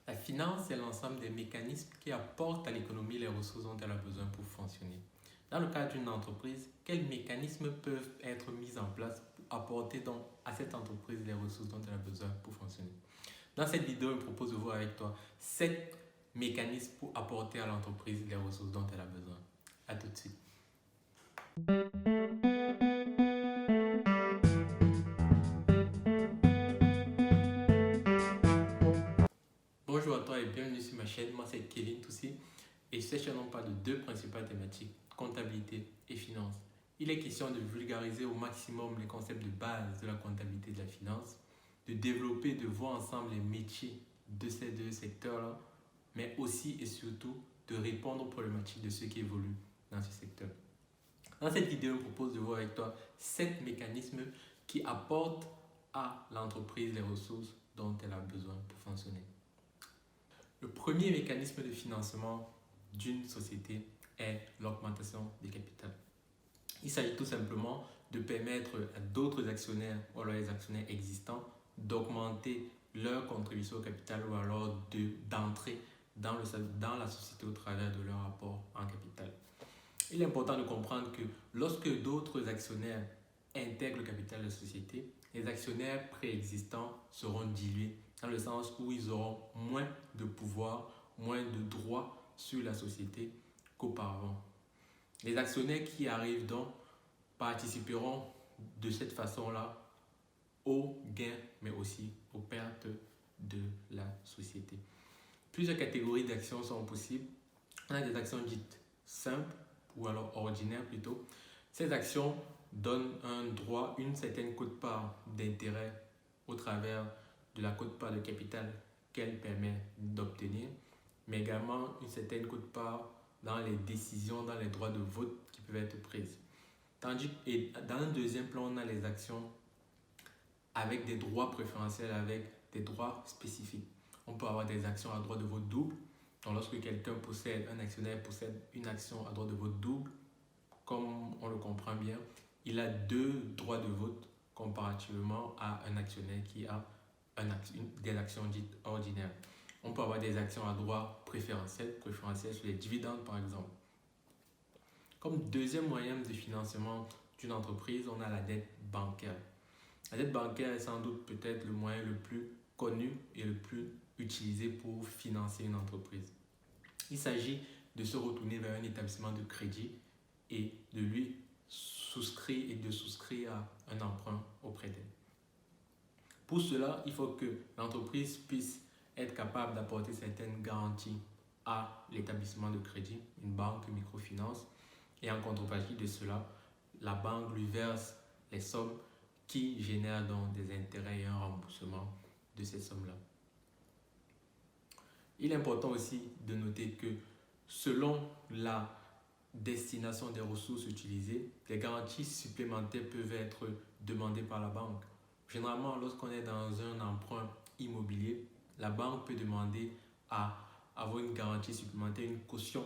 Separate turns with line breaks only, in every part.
La finance est l'ensemble des mécanismes qui apportent à l'économie les ressources dont elle a besoin pour fonctionner. Dans le cadre d'une entreprise, quels mécanismes peuvent être mis en place pour apporter donc à cette entreprise les ressources dont elle a besoin pour fonctionner? Dans cette vidéo, je propose de voir avec toi 7 mécanismes pour apporter à l'entreprise les ressources dont elle a besoin. A tout de suite. Bonjour à toi et bienvenue sur ma chaîne. Moi, c'est Kevin Toussi et cette chaîne on parle de deux principales thématiques, comptabilité et finance. Il est question de vulgariser au maximum les concepts de base de la comptabilité et de la finance, de développer, de voir ensemble les métiers de ces deux secteurs-là, mais aussi et surtout de répondre aux problématiques de ceux qui évoluent dans ce secteur. Dans cette vidéo, je propose de voir avec toi 7 mécanismes qui apportent à l'entreprise les ressources dont elle a besoin pour fonctionner. Le premier mécanisme de financement d'une société est l'augmentation des capitaux. Il s'agit tout simplement de permettre à d'autres actionnaires ou alors les actionnaires existants d'augmenter leur contribution au capital ou alors d'entrer dans la société au travers de leur apport en capital. Il est important de comprendre que lorsque d'autres actionnaires intègrent le capital de la société, les actionnaires préexistants seront dilués dans le sens où ils auront moins de pouvoir, moins de droits sur la société qu'auparavant. Les actionnaires qui arrivent donc participeront de cette façon-là aux gains, mais aussi aux pertes de la société. Plusieurs catégories d'actions sont possibles. On a des actions dites simples ou alors ordinaires plutôt. Ces actions donnent un droit, une certaine quote-part d'intérêt au travers de la quote-part de capital qu'elle permet d'obtenir, mais également une certaine quote-part dans les décisions, dans les droits de vote qui peuvent être prises. Tandis que dans un deuxième plan, on a les actions avec des droits préférentiels, avec des droits spécifiques. On peut avoir des actions à droit de vote double. Donc lorsque un actionnaire possède une action à droit de vote double, comme on le comprend bien, il a 2 droits de vote comparativement à un actionnaire qui a des actions dites ordinaires. On peut avoir des actions à droit préférentiel sur les dividendes par exemple. Comme deuxième moyen de financement d'une entreprise, on a la dette bancaire. La dette bancaire est sans doute peut-être le moyen le plus connu et le plus utilisé pour financer une entreprise. Il s'agit de se retourner vers un établissement de crédit et de lui souscrire à un emprunt auprès d'elle. Pour cela, il faut que l'entreprise puisse être capable d'apporter certaines garanties à l'établissement de crédit, une banque microfinance, et en contrepartie de cela, la banque lui verse les sommes qui génèrent donc des intérêts et un remboursement de ces sommes-là. Il est important aussi de noter que selon la destination des ressources utilisées, des garanties supplémentaires peuvent être demandées par la banque. Généralement, lorsqu'on est dans un emprunt immobilier, la banque peut demander à avoir une garantie supplémentaire, une caution.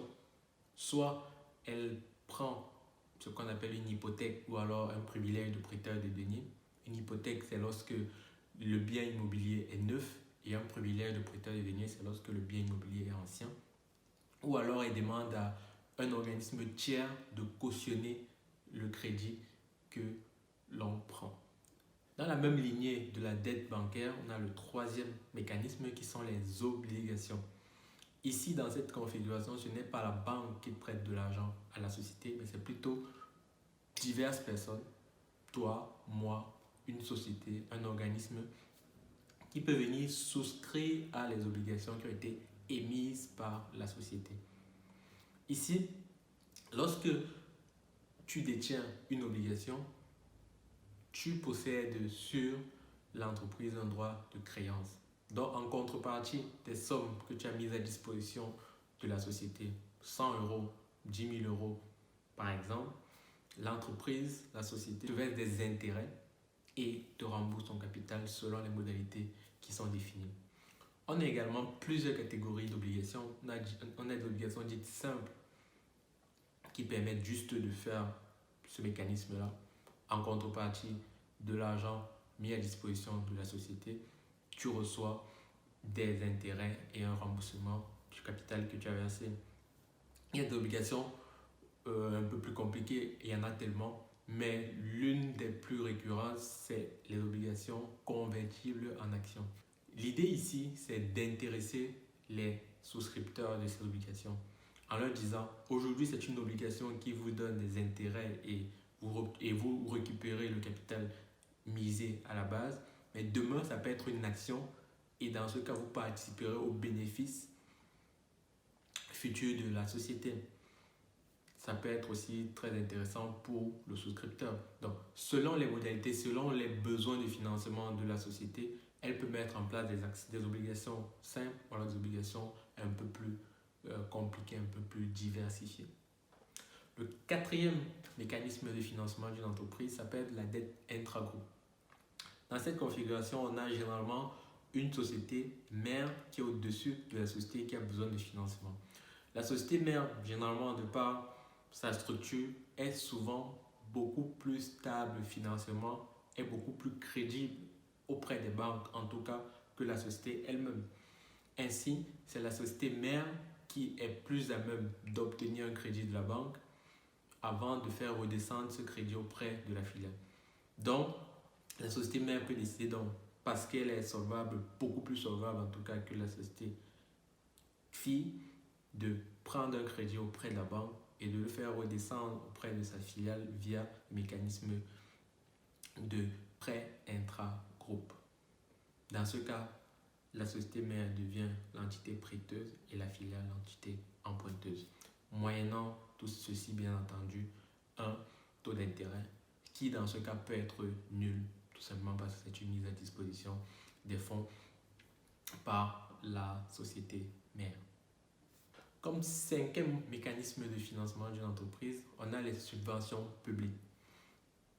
Soit elle prend ce qu'on appelle une hypothèque ou alors un privilège de prêteur de deniers. Une hypothèque, c'est lorsque le bien immobilier est neuf, et un privilège de prêteur de deniers, c'est lorsque le bien immobilier est ancien. Ou alors elle demande à un organisme tiers de cautionner le crédit que l'on prend. Dans la même lignée de la dette bancaire, on a le troisième mécanisme qui sont les obligations. Ici, dans cette configuration, ce n'est pas la banque qui prête de l'argent à la société, mais c'est plutôt diverses personnes, toi, moi, une société, un organisme, qui peut venir souscrire à les obligations qui ont été émises par la société. Ici, lorsque tu détiens une obligation, tu possèdes sur l'entreprise un droit de créance. Donc, en contrepartie des sommes que tu as mises à disposition de la société, 100 euros, 10 000 euros par exemple, l'entreprise, la société te verse des intérêts et te rembourse ton capital selon les modalités qui sont définies. On a également plusieurs catégories d'obligations. On a des obligations dites simples qui permettent juste de faire ce mécanisme-là en contrepartie de l'argent mis à disposition de la société. Tu reçois des intérêts et un remboursement du capital que tu as versé. Il y a des obligations un peu plus compliquées, il y en a tellement, mais l'une des plus récurrentes, c'est les obligations convertibles en actions. L'idée ici, c'est d'intéresser les souscripteurs de ces obligations en leur disant aujourd'hui c'est une obligation qui vous donne des intérêts et vous récupérez le capital misé à la base, mais demain ça peut être une action et dans ce cas vous participerez aux bénéfices futurs de la société. Ça peut être aussi très intéressant pour le souscripteur. Donc, selon les modalités, selon les besoins de financement de la société, elle peut mettre en place des obligations simples ou des obligations un peu plus compliquées, un peu plus diversifiées. Le quatrième mécanisme de financement d'une entreprise s'appelle la dette intragroupe. Dans cette configuration, on a généralement une société mère qui est au-dessus de la société qui a besoin de financement. La société mère, généralement, de par sa structure, est souvent beaucoup plus stable financièrement et beaucoup plus crédible auprès des banques, en tout cas, que la société elle-même. Ainsi, c'est la société mère qui est plus à même d'obtenir un crédit de la banque avant de faire redescendre ce crédit auprès de la filiale. Donc, la société mère peut décider, donc, parce qu'elle est solvable, beaucoup plus solvable en tout cas que la société fille, de prendre un crédit auprès de la banque et de le faire redescendre auprès de sa filiale via le mécanisme de prêt intra-groupe. Dans ce cas, la société mère devient l'entité prêteuse et la filiale l'entité emprunteuse, moyennant tout ceci bien entendu un taux d'intérêt qui dans ce cas peut être nul, tout simplement parce que c'est une mise à disposition des fonds par la société mère. Comme cinquième mécanisme de financement d'une entreprise, on a les subventions publiques.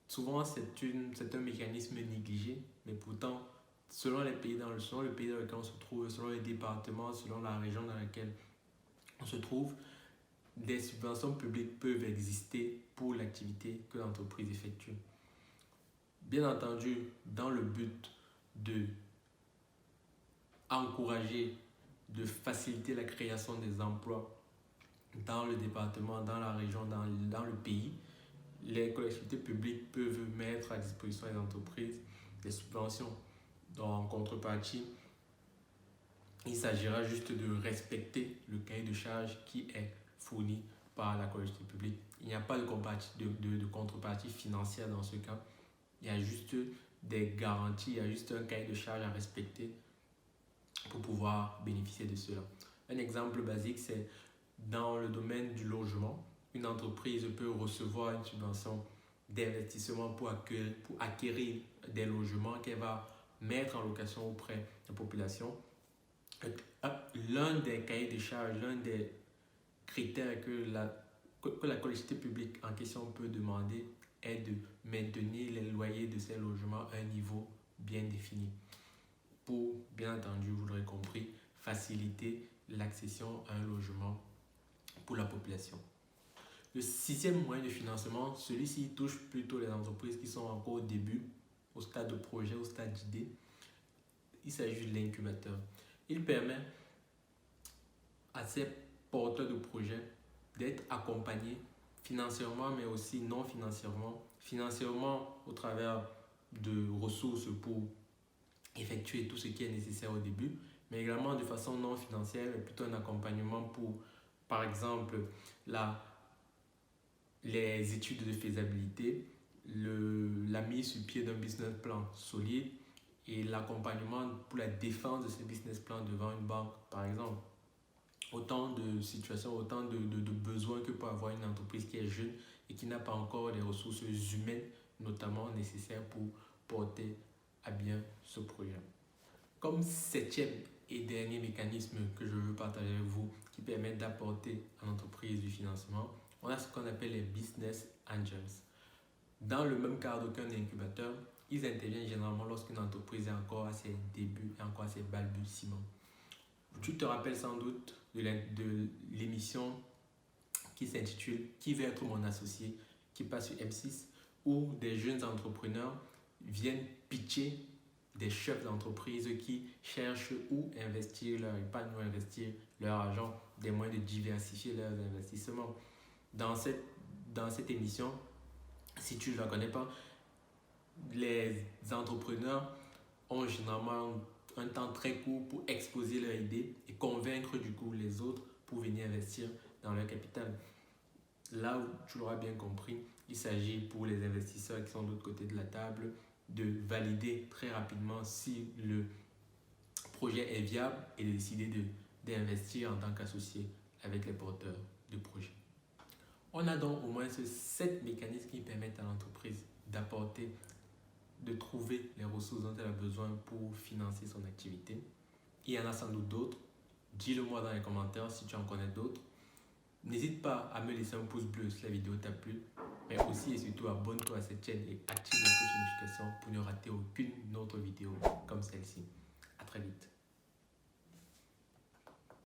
Souvent, c'est un mécanisme négligé, mais pourtant, selon le pays dans lequel on se trouve, selon les départements, selon la région dans laquelle on se trouve, des subventions publiques peuvent exister pour l'activité que l'entreprise effectue. Bien entendu, dans le but de encourager, de faciliter la création des emplois dans le département, dans la région, dans le pays, les collectivités publiques peuvent mettre à disposition des entreprises des subventions. Donc, en contrepartie, il s'agira juste de respecter le cahier de charges qui est fourni par la collectivité publique. Il n'y a pas de contrepartie financière dans ce cas. Il y a juste des garanties, il y a juste un cahier de charges à respecter pour pouvoir bénéficier de cela. Un exemple basique, c'est dans le domaine du logement. Une entreprise peut recevoir une subvention d'investissement pour acquérir des logements qu'elle va mettre en location auprès de la population. L'un des cahiers de charges, l'un des critères que la collectivité publique en question peut demander est de maintenir les loyers de ces logements à un niveau bien défini pour, bien entendu, vous l'aurez compris, faciliter l'accession à un logement pour la population. Le sixième moyen de financement, celui-ci touche plutôt les entreprises qui sont encore au début, au stade de projet, au stade d'idée. Il s'agit de l'incubateur. Il permet à ces porteurs de projets d'être accompagnés financièrement, mais aussi non financièrement. Financièrement au travers de ressources pour effectuer tout ce qui est nécessaire au début, mais également de façon non financière, mais plutôt un accompagnement pour, par exemple, les études de faisabilité, la mise sur pied d'un business plan solide et l'accompagnement pour la défense de ce business plan devant une banque, par exemple. Autant de situations, autant de besoins que peut avoir une entreprise qui est jeune et qui n'a pas encore les ressources humaines, notamment nécessaires pour porter à bien ce projet. Comme septième et dernier mécanisme que je veux partager avec vous qui permet d'apporter à l'entreprise du financement, on a ce qu'on appelle les business angels. Dans le même cadre qu'un incubateur, ils interviennent généralement lorsqu'une entreprise est encore à ses débuts et encore à ses balbutiements. Tu te rappelles sans doute de l'émission qui s'intitule « Qui veut être mon associé ?» qui passe sur M6, où des jeunes entrepreneurs viennent pitcher des chefs d'entreprise qui cherchent où investir leur épargne, où investir leur argent, des moyens de diversifier leurs investissements. Dans cette émission, si tu ne la connais pas, les entrepreneurs ont généralement un temps très court pour exposer leur idée et convaincre du coup les autres pour venir investir dans leur capital. Là où tu l'auras bien compris, il s'agit pour les investisseurs qui sont de l'autre côté de la table de valider très rapidement si le projet est viable et de décider d'investir en tant qu'associé avec les porteurs de projet. On a donc au moins ces 7 mécanismes qui permettent à l'entreprise d'apporter, de trouver les ressources dont elle a besoin pour financer son activité. Il y en a sans doute d'autres. Dis-le moi dans les commentaires si tu en connais d'autres. N'hésite pas à me laisser un pouce bleu si la vidéo t'a plu, mais aussi et surtout abonne-toi à cette chaîne et active la cloche de notification pour ne rater aucune autre vidéo comme celle-ci. À très vite.